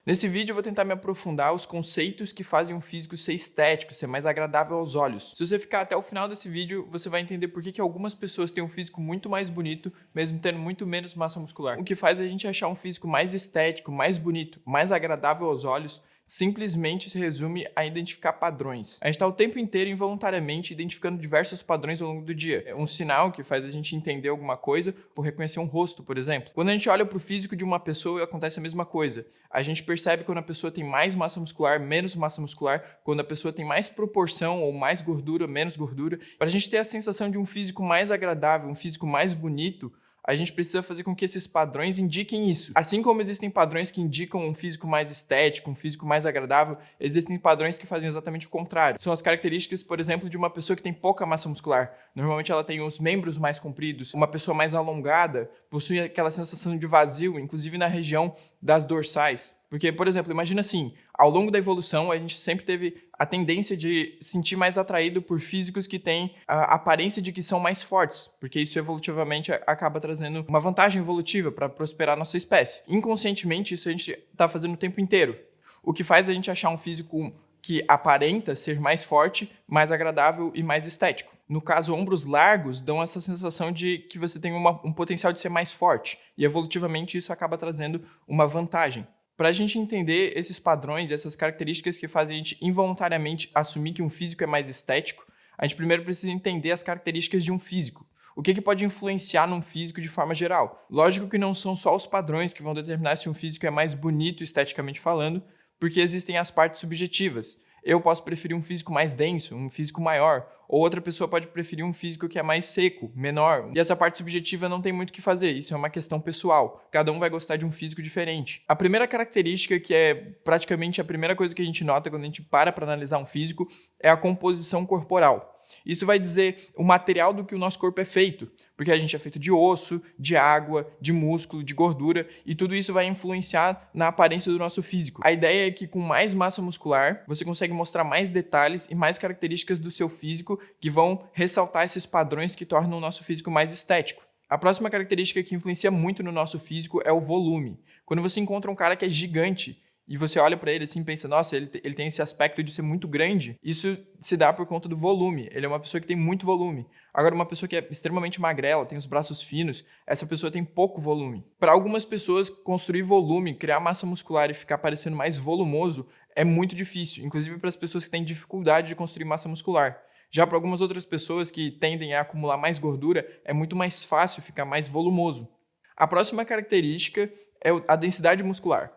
Nesse vídeo eu vou tentar me aprofundar os conceitos que fazem um físico ser estético, ser mais agradável aos olhos. Se você ficar até o final desse vídeo, você vai entender por que algumas pessoas têm um físico muito mais bonito, mesmo tendo muito menos massa muscular. O que faz a gente achar um físico mais estético, mais bonito, mais agradável aos olhos, simplesmente se resume a identificar padrões. A gente está o tempo inteiro involuntariamente identificando diversos padrões ao longo do dia. É um sinal que faz a gente entender alguma coisa por reconhecer um rosto, por exemplo. Quando a gente olha para o físico de uma pessoa, acontece a mesma coisa. A gente percebe quando a pessoa tem mais massa muscular, menos massa muscular, quando a pessoa tem mais proporção ou mais gordura, menos gordura. Para a gente ter a sensação de um físico mais agradável, um físico mais bonito, a gente precisa fazer com que esses padrões indiquem isso. Assim como existem padrões que indicam um físico mais estético, um físico mais agradável, existem padrões que fazem exatamente o contrário. São as características, por exemplo, de uma pessoa que tem pouca massa muscular. Normalmente ela tem os membros mais compridos. Uma pessoa mais alongada possui aquela sensação de vazio, inclusive na região das dorsais. Porque, por exemplo, imagina assim, ao longo da evolução a gente sempre teve a tendência de se sentir mais atraído por físicos que têm a aparência de que são mais fortes, porque isso evolutivamente acaba trazendo uma vantagem evolutiva para prosperar a nossa espécie. Inconscientemente isso a gente está fazendo o tempo inteiro, o que faz a gente achar um físico que aparenta ser mais forte, mais agradável e mais estético. No caso, ombros largos dão essa sensação de que você tem um potencial de ser mais forte, e evolutivamente isso acaba trazendo uma vantagem. Para a gente entender esses padrões, essas características que fazem a gente involuntariamente assumir que um físico é mais estético, a gente primeiro precisa entender as características de um físico. O que pode influenciar num físico de forma geral? Lógico que não são só os padrões que vão determinar se um físico é mais bonito esteticamente falando, porque existem as partes subjetivas. Eu posso preferir um físico mais denso, um físico maior, ou outra pessoa pode preferir um físico que é mais seco, menor. E essa parte subjetiva não tem muito o que fazer, isso é uma questão pessoal. Cada um vai gostar de um físico diferente. A primeira característica, que é praticamente a primeira coisa que a gente nota quando a gente para analisar um físico, é a composição corporal. Isso vai dizer o material do que o nosso corpo é feito, porque a gente é feito de osso, de água, de músculo, de gordura, e tudo isso vai influenciar na aparência do nosso físico. A ideia é que com mais massa muscular, você consegue mostrar mais detalhes e mais características do seu físico que vão ressaltar esses padrões que tornam o nosso físico mais estético. A próxima característica que influencia muito no nosso físico é o volume. Quando você encontra um cara que é gigante, e você olha para ele assim e pensa, nossa, ele tem esse aspecto de ser muito grande, isso se dá por conta do volume. Ele é uma pessoa que tem muito volume. Agora, uma pessoa que é extremamente magrela, tem os braços finos, essa pessoa tem pouco volume. Para algumas pessoas, construir volume, criar massa muscular e ficar parecendo mais volumoso é muito difícil, inclusive para as pessoas que têm dificuldade de construir massa muscular. Já para algumas outras pessoas que tendem a acumular mais gordura, é muito mais fácil ficar mais volumoso. A próxima característica é a densidade muscular.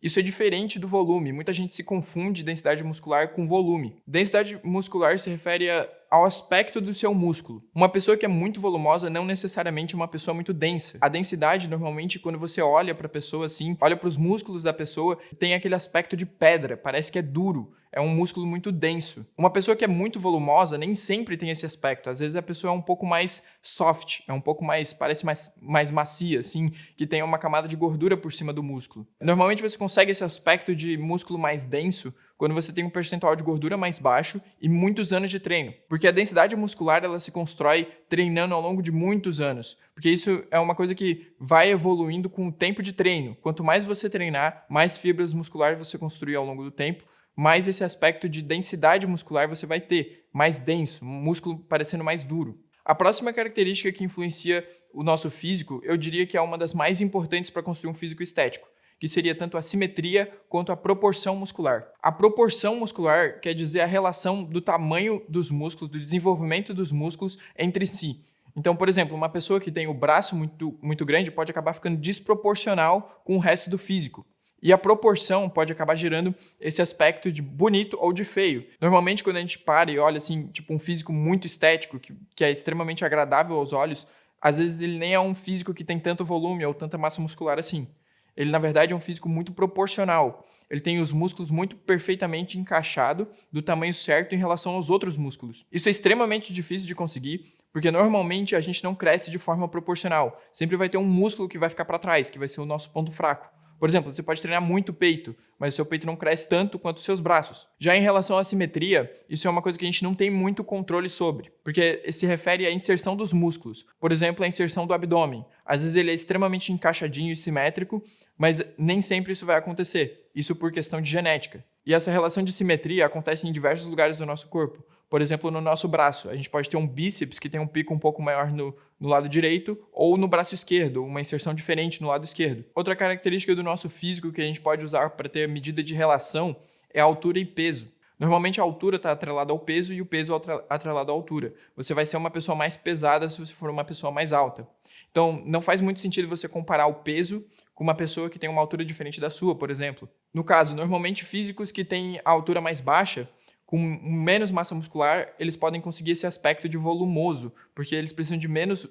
Isso é diferente do volume. Muita gente se confunde densidade muscular com volume. Densidade muscular se refere ao aspecto do seu músculo. Uma pessoa que é muito volumosa não necessariamente é uma pessoa muito densa. A densidade, normalmente, quando você olha para a pessoa assim, olha para os músculos da pessoa, tem aquele aspecto de pedra, parece que é duro. É um músculo muito denso. Uma pessoa que é muito volumosa nem sempre tem esse aspecto. Às vezes a pessoa é um pouco mais soft, é um pouco mais, parece mais macia, assim, que tem uma camada de gordura por cima do músculo. Normalmente você consegue esse aspecto de músculo mais denso quando você tem um percentual de gordura mais baixo e muitos anos de treino. Porque a densidade muscular ela se constrói treinando ao longo de muitos anos. Porque isso é uma coisa que vai evoluindo com o tempo de treino. Quanto mais você treinar, mais fibras musculares você construir ao longo do tempo, mais esse aspecto de densidade muscular você vai ter, mais denso, um músculo parecendo mais duro. A próxima característica que influencia o nosso físico, eu diria que é uma das mais importantes para construir um físico estético, que seria tanto a simetria quanto a proporção muscular. A proporção muscular quer dizer a relação do tamanho dos músculos, do desenvolvimento dos músculos entre si. Então, por exemplo, uma pessoa que tem o braço muito grande pode acabar ficando desproporcional com o resto do físico. E a proporção pode acabar gerando esse aspecto de bonito ou de feio. Normalmente, quando a gente para e olha assim, tipo um físico muito estético, que é extremamente agradável aos olhos, às vezes ele nem é um físico que tem tanto volume ou tanta massa muscular assim. Ele, na verdade, é um físico muito proporcional. Ele tem os músculos muito perfeitamente encaixados, do tamanho certo em relação aos outros músculos. Isso é extremamente difícil de conseguir, porque normalmente a gente não cresce de forma proporcional. Sempre vai ter um músculo que vai ficar para trás, que vai ser o nosso ponto fraco. Por exemplo, você pode treinar muito peito, mas o seu peito não cresce tanto quanto os seus braços. Já em relação à simetria, isso é uma coisa que a gente não tem muito controle sobre, porque se refere à inserção dos músculos. Por exemplo, a inserção do abdômen. Às vezes ele é extremamente encaixadinho e simétrico, mas nem sempre isso vai acontecer. isso por questão de genética. E essa relação de simetria acontece em diversos lugares do nosso corpo. Por exemplo, no nosso braço, a gente pode ter um bíceps que tem um pico um pouco maior no lado direito, ou no braço esquerdo, uma inserção diferente no lado esquerdo. Outra característica do nosso físico que a gente pode usar para ter medida de relação é a altura e peso. Normalmente a altura está atrelada ao peso e o peso atrelado à altura. Você vai ser uma pessoa mais pesada se você for uma pessoa mais alta. Então, não faz muito sentido você comparar o peso com uma pessoa que tem uma altura diferente da sua, por exemplo. No caso, normalmente físicos que têm a altura mais baixa, com menos massa muscular, eles podem conseguir esse aspecto de volumoso, porque eles precisam de menos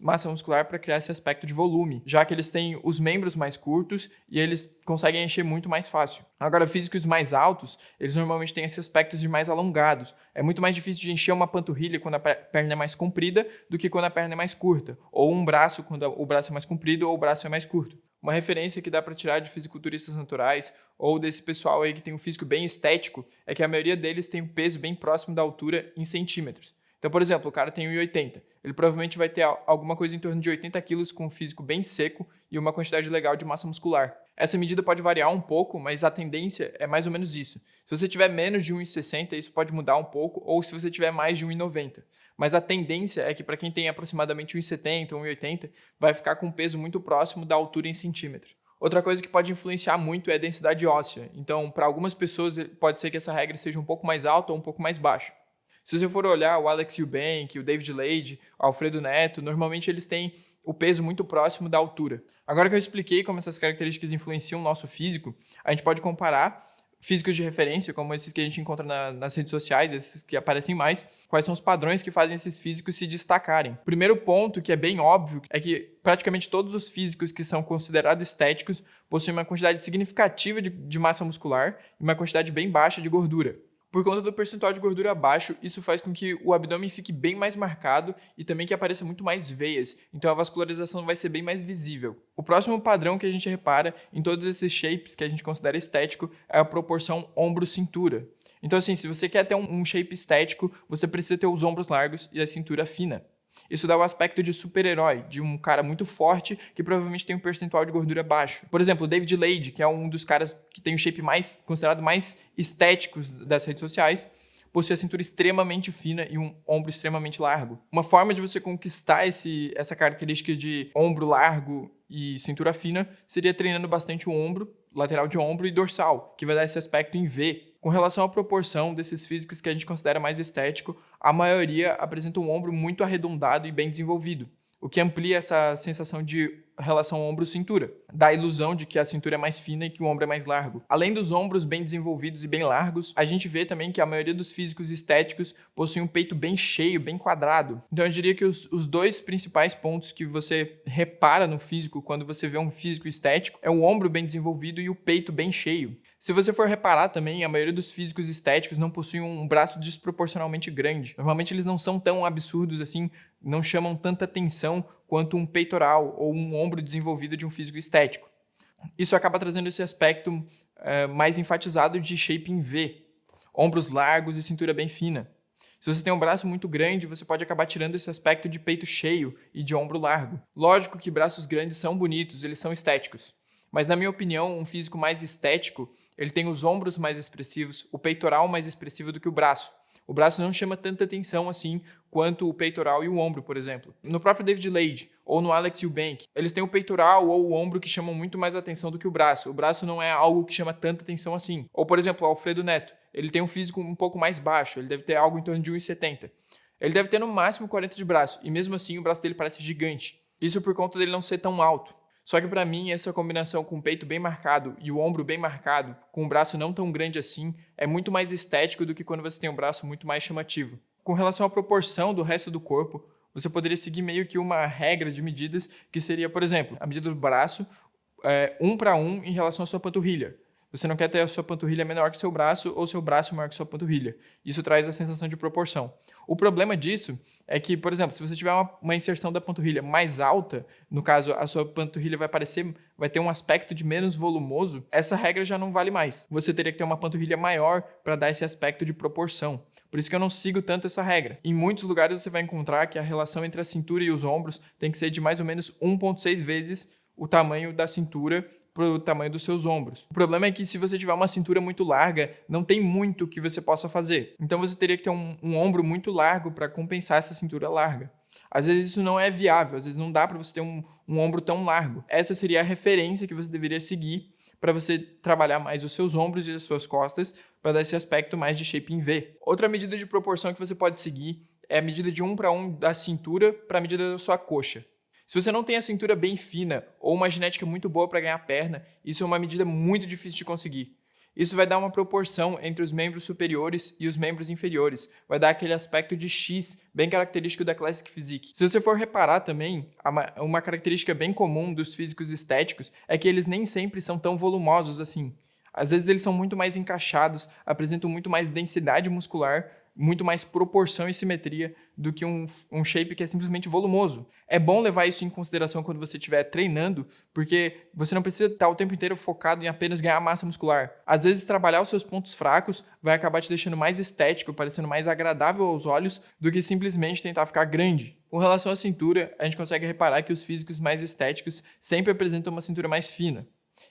massa muscular para criar esse aspecto de volume, já que eles têm os membros mais curtos e eles conseguem encher muito mais fácil. Agora, físicos mais altos, eles normalmente têm esses aspectos de mais alongados. É muito mais difícil de encher uma panturrilha quando a perna é mais comprida do que quando a perna é mais curta, ou um braço quando o braço é mais comprido ou o braço é mais curto. Uma referência que dá para tirar de fisiculturistas naturais ou desse pessoal aí que tem um físico bem estético é que a maioria deles tem um peso bem próximo da altura em centímetros. Então, por exemplo, o cara tem 1,80. Ele provavelmente vai ter alguma coisa em torno de 80 quilos com um físico bem seco e uma quantidade legal de massa muscular. Essa medida pode variar um pouco, mas a tendência é mais ou menos isso. Se você tiver menos de 1,60, isso pode mudar um pouco, ou se você tiver mais de 1,90. Mas a tendência é que para quem tem aproximadamente 1,70 ou 1,80, vai ficar com um peso muito próximo da altura em centímetros. Outra coisa que pode influenciar muito é a densidade óssea. Então, para algumas pessoas, pode ser que essa regra seja um pouco mais alta ou um pouco mais baixa. Se você for olhar o Alex Eubank, o David Lade, o Alfredo Neto, normalmente eles têm o peso muito próximo da altura. Agora que eu expliquei como essas características influenciam o nosso físico, a gente pode comparar físicos de referência, como esses que a gente encontra nas redes sociais, esses que aparecem mais, quais são os padrões que fazem esses físicos se destacarem. O primeiro ponto, que é bem óbvio, é que praticamente todos os físicos que são considerados estéticos possuem uma quantidade significativa de massa muscular e uma quantidade bem baixa de gordura. Por conta do percentual de gordura baixo, isso faz com que o abdômen fique bem mais marcado e também que apareça muito mais veias, então a vascularização vai ser bem mais visível. O próximo padrão que a gente repara em todos esses shapes que a gente considera estético é a proporção ombro-cintura. Então assim, se você quer ter um shape estético, você precisa ter os ombros largos e a cintura fina. Isso dá o aspecto de super-herói, de um cara muito forte que provavelmente tem um percentual de gordura baixo. Por exemplo, o David Lade, que é um dos caras que tem o shape considerado mais estéticos das redes sociais, possui a cintura extremamente fina e um ombro extremamente largo. Uma forma de você conquistar essa característica de ombro largo e cintura fina seria treinando bastante o ombro, lateral de ombro e dorsal, que vai dar esse aspecto em V. Com relação à proporção desses físicos que a gente considera mais estético, a maioria apresenta um ombro muito arredondado e bem desenvolvido, o que amplia essa sensação de relação ombro-cintura, dá a ilusão de que a cintura é mais fina e que o ombro é mais largo. Além dos ombros bem desenvolvidos e bem largos, a gente vê também que a maioria dos físicos estéticos possui um peito bem cheio, bem quadrado. Então eu diria que os dois principais pontos que você repara no físico quando você vê um físico estético é o ombro bem desenvolvido e o peito bem cheio. Se você for reparar também, a maioria dos físicos estéticos não possuem um braço desproporcionalmente grande. Normalmente eles não são tão absurdos assim, não chamam tanta atenção quanto um peitoral ou um ombro desenvolvido de um físico estético. Isso acaba trazendo esse aspecto mais enfatizado de shape em V, ombros largos e cintura bem fina. Se você tem um braço muito grande, você pode acabar tirando esse aspecto de peito cheio e de ombro largo. Lógico que braços grandes são bonitos, eles são estéticos. Mas, na minha opinião, um físico mais estético, ele tem os ombros mais expressivos, o peitoral mais expressivo do que o braço. O braço não chama tanta atenção assim quanto o peitoral e o ombro, por exemplo. No próprio David Lade ou no Alex Eubank, eles têm o peitoral ou o ombro que chamam muito mais atenção do que o braço. O braço não é algo que chama tanta atenção assim. Ou, por exemplo, o Alfredo Neto. Ele tem um físico um pouco mais baixo, ele deve ter algo em torno de 1,70. Ele deve ter no máximo 40 de braço, e mesmo assim o braço dele parece gigante. Isso por conta dele não ser tão alto. Só que para mim, essa combinação com o peito bem marcado e o ombro bem marcado, com o braço não tão grande assim, é muito mais estético do que quando você tem um braço muito mais chamativo. Com relação à proporção do resto do corpo, você poderia seguir meio que uma regra de medidas que seria, por exemplo, a medida do braço 1 para 1 em relação à sua panturrilha. Você não quer ter a sua panturrilha menor que seu braço ou seu braço maior que sua panturrilha. Isso traz a sensação de proporção. O problema disso é que, por exemplo, se você tiver uma inserção da panturrilha mais alta, no caso, a sua panturrilha vai ter um aspecto de menos volumoso, essa regra já não vale mais. Você teria que ter uma panturrilha maior para dar esse aspecto de proporção. Por isso que eu não sigo tanto essa regra. Em muitos lugares você vai encontrar que a relação entre a cintura e os ombros tem que ser de mais ou menos 1,6 vezes o tamanho da cintura pro tamanho dos seus ombros. O problema é que se você tiver uma cintura muito larga, não tem muito que você possa fazer. Então você teria que ter um ombro muito largo para compensar essa cintura larga. Às vezes isso não é viável, às vezes não dá para você ter um ombro tão largo. Essa seria a referência que você deveria seguir para você trabalhar mais os seus ombros e as suas costas para dar esse aspecto mais de shape em V. Outra medida de proporção que você pode seguir é a medida de 1:1 da cintura para a medida da sua coxa. Se você não tem a cintura bem fina ou uma genética muito boa para ganhar perna, isso é uma medida muito difícil de conseguir. Isso vai dar uma proporção entre os membros superiores e os membros inferiores. Vai dar aquele aspecto de X bem característico da Classic Physique. Se você for reparar também, uma característica bem comum dos físicos estéticos é que eles nem sempre são tão volumosos assim. Às vezes eles são muito mais encaixados, apresentam muito mais densidade muscular, muito mais proporção e simetria do que um shape que é simplesmente volumoso. É bom levar isso em consideração quando você estiver treinando, porque você não precisa estar o tempo inteiro focado em apenas ganhar massa muscular. Às vezes, trabalhar os seus pontos fracos vai acabar te deixando mais estético, parecendo mais agradável aos olhos, do que simplesmente tentar ficar grande. Com relação à cintura, a gente consegue reparar que os físicos mais estéticos sempre apresentam uma cintura mais fina.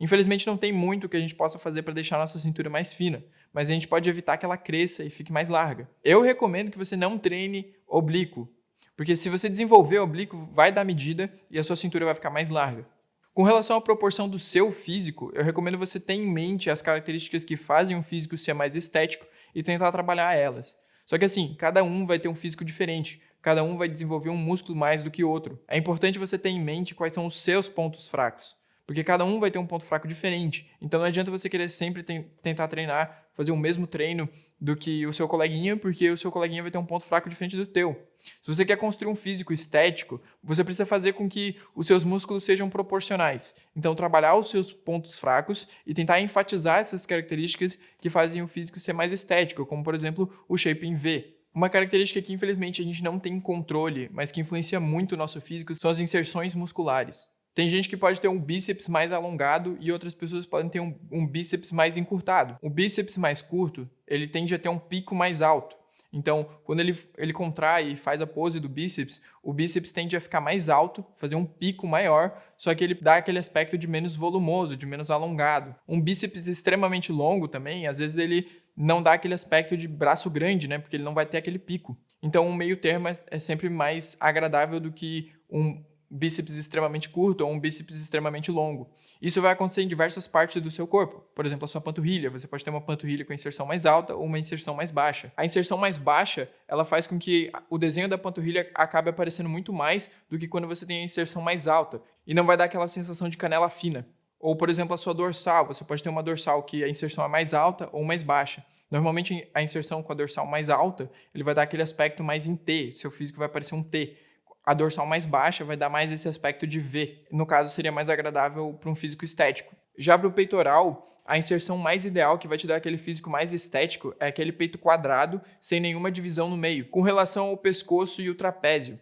Infelizmente não tem muito que a gente possa fazer para deixar a nossa cintura mais fina, mas a gente pode evitar que ela cresça e fique mais larga. Eu recomendo que você não treine oblíquo, porque se você desenvolver oblíquo, vai dar medida e a sua cintura vai ficar mais larga. Com relação à proporção do seu físico, eu recomendo você ter em mente as características que fazem um físico ser mais estético e tentar trabalhar elas. Só que assim, cada um vai ter um físico diferente, cada um vai desenvolver um músculo mais do que outro. É importante você ter em mente quais são os seus pontos fracos, porque cada um vai ter um ponto fraco diferente. Então não adianta você querer sempre tentar treinar, fazer o mesmo treino do que o seu coleguinha, porque o seu coleguinha vai ter um ponto fraco diferente do teu. Se você quer construir um físico estético, você precisa fazer com que os seus músculos sejam proporcionais. Então trabalhar os seus pontos fracos e tentar enfatizar essas características que fazem o físico ser mais estético, como por exemplo o shape em V. Uma característica que infelizmente a gente não tem controle, mas que influencia muito o nosso físico, são as inserções musculares. Tem gente que pode ter um bíceps mais alongado e outras pessoas podem ter um bíceps mais encurtado. O bíceps mais curto, ele tende a ter um pico mais alto. Então, quando ele contrai e faz a pose do bíceps, o bíceps tende a ficar mais alto, fazer um pico maior, só que ele dá aquele aspecto de menos volumoso, de menos alongado. Um bíceps extremamente longo também, às vezes ele não dá aquele aspecto de braço grande, né? Porque ele não vai ter aquele pico. Então, um meio termo é sempre mais agradável do que um bíceps extremamente curto ou um bíceps extremamente longo. Isso vai acontecer em diversas partes do seu corpo. Por exemplo, a sua panturrilha. Você pode ter uma panturrilha com inserção mais alta ou uma inserção mais baixa. A inserção mais baixa, ela faz com que o desenho da panturrilha acabe aparecendo muito mais do que quando você tem a inserção mais alta. E não vai dar aquela sensação de canela fina. Ou, por exemplo, a sua dorsal. Você pode ter uma dorsal que a inserção é mais alta ou mais baixa. Normalmente, a inserção com a dorsal mais alta, ele vai dar aquele aspecto mais em T. Seu físico vai parecer um T. A dorsal mais baixa vai dar mais esse aspecto de V. No caso, seria mais agradável para um físico estético. Já para o peitoral, a inserção mais ideal que vai te dar aquele físico mais estético é aquele peito quadrado, sem nenhuma divisão no meio. Com relação ao pescoço e o trapézio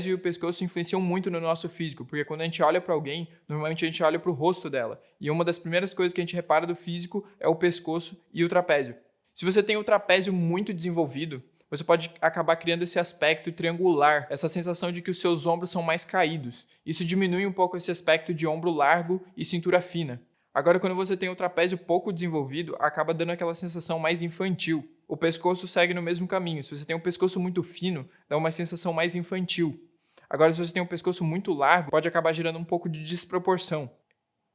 e o pescoço influenciam muito no nosso físico, porque quando a gente olha para alguém, normalmente a gente olha para o rosto dela. E uma das primeiras coisas que a gente repara do físico é o pescoço e o trapézio. Se você tem o trapézio muito desenvolvido, você pode acabar criando esse aspecto triangular, essa sensação de que os seus ombros são mais caídos. Isso diminui um pouco esse aspecto de ombro largo e cintura fina. Agora, quando você tem o trapézio pouco desenvolvido, acaba dando aquela sensação mais infantil. O pescoço segue no mesmo caminho. Se você tem um pescoço muito fino, dá uma sensação mais infantil. Agora, se você tem um pescoço muito largo, pode acabar gerando um pouco de desproporção.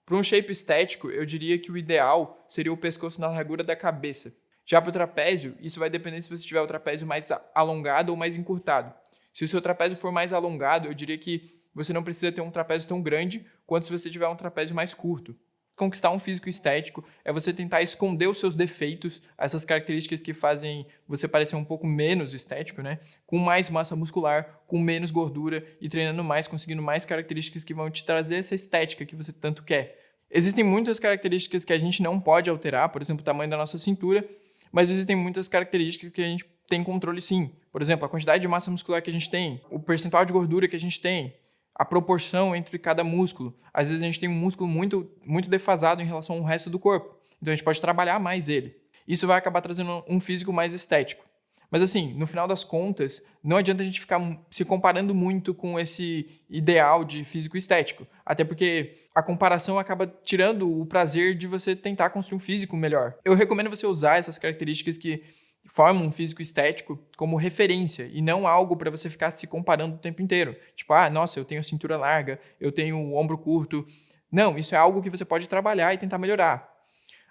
Para um shape estético, eu diria que o ideal seria o pescoço na largura da cabeça. Já para o trapézio, isso vai depender se você tiver o trapézio mais alongado ou mais encurtado. Se o seu trapézio for mais alongado, eu diria que você não precisa ter um trapézio tão grande quanto se você tiver um trapézio mais curto. Conquistar um físico estético é você tentar esconder os seus defeitos, essas características que fazem você parecer um pouco menos estético, né? Com mais massa muscular, com menos gordura e treinando mais, conseguindo mais características que vão te trazer essa estética que você tanto quer. Existem muitas características que a gente não pode alterar, por exemplo, o tamanho da nossa cintura, mas existem muitas características que a gente tem controle sim. Por exemplo, a quantidade de massa muscular que a gente tem, o percentual de gordura que a gente tem, a proporção entre cada músculo. Às vezes a gente tem um músculo muito defasado em relação ao resto do corpo. Então a gente pode trabalhar mais ele. Isso vai acabar trazendo um físico mais estético. Mas assim, no final das contas, não adianta a gente ficar se comparando muito com esse ideal de físico estético. Até porque a comparação acaba tirando o prazer de você tentar construir um físico melhor. Eu recomendo você usar essas características que formam um físico estético como referência e não algo para você ficar se comparando o tempo inteiro. Tipo, nossa, eu tenho a cintura larga, eu tenho o ombro curto. Não, isso é algo que você pode trabalhar e tentar melhorar.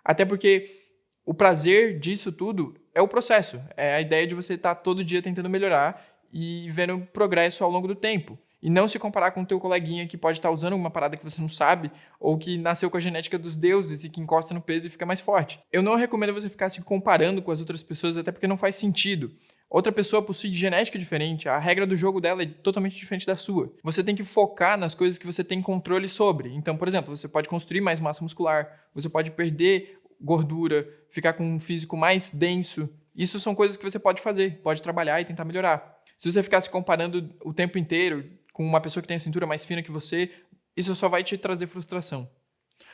Até porque o prazer disso tudo é o processo. É a ideia de você estar todo dia tentando melhorar e vendo progresso ao longo do tempo. E não se comparar com o teu coleguinha que pode estar usando uma parada que você não sabe ou que nasceu com a genética dos deuses e que encosta no peso e fica mais forte. Eu não recomendo você ficar se comparando com as outras pessoas, até porque não faz sentido. Outra pessoa possui genética diferente, a regra do jogo dela é totalmente diferente da sua. Você tem que focar nas coisas que você tem controle sobre. Então, por exemplo, você pode construir mais massa muscular, você pode perder gordura, ficar com um físico mais denso. Isso são coisas que você pode fazer, pode trabalhar e tentar melhorar. Se você ficar se comparando o tempo inteiro com uma pessoa que tem a cintura mais fina que você, isso só vai te trazer frustração.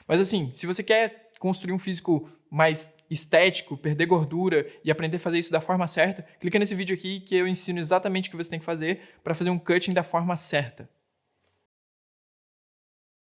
Mas assim, se você quer construir um físico mais estético, perder gordura e aprender a fazer isso da forma certa, clica nesse vídeo aqui que eu ensino exatamente o que você tem que fazer para fazer um cutting da forma certa.